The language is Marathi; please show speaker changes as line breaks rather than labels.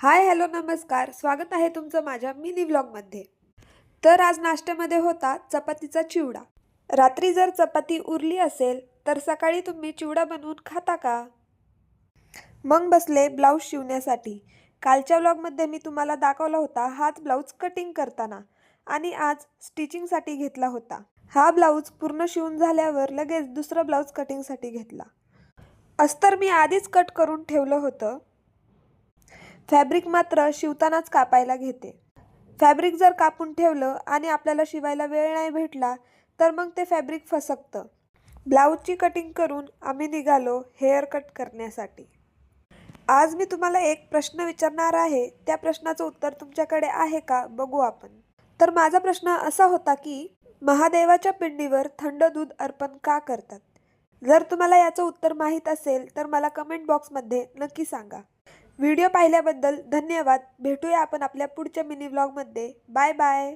हाय हॅलो नमस्कार, स्वागत आहे तुमचं माझ्या मिनी व्लॉगमध्ये. तर आज नाश्त्यामध्ये होता चपातीचा चिवडा. रात्री जर चपाती उरली असेल तर सकाळी तुम्ही चिवडा बनवून खाता का? मग बसले ब्लाऊज शिवण्यासाठी. कालच्या व्लॉगमध्ये मी तुम्हाला दाखवला होता हाच ब्लाऊज कटिंग करताना आणि आज स्टिचिंगसाठी घेतला होता. हा ब्लाऊज पूर्ण शिवून झाल्यावर लगेच दुसरा ब्लाऊज कटिंगसाठी घेतला. अस्तर मी आधीच कट करून ठेवलं होतं. फॅब्रिक मात्र शिवतानाच कापायला घेते. फॅब्रिक जर कापून ठेवलं आणि आपल्याला शिवायला वेळ नाही भेटला तर मग ते फॅब्रिक फसकतं. ब्लाऊजची कटिंग करून आम्ही निघालो हेअर कट करण्यासाठी. आज मी तुम्हाला एक प्रश्न विचारणार आहे. त्या प्रश्नाचं उत्तर तुमच्याकडे आहे का बघू आपण. तर माझा प्रश्न असा होता की महादेवाच्या पिंडीवर थंड दूध अर्पण का करतात? जर तुम्हाला याचं उत्तर माहीत असेल तर मला कमेंट बॉक्समध्ये नक्की सांगा. व्हिडिओ पाहिल्याबद्दल धन्यवाद. भेटूया आपण आपल्या पुढच्या मिनी व्लॉगमध्ये. Bye bye.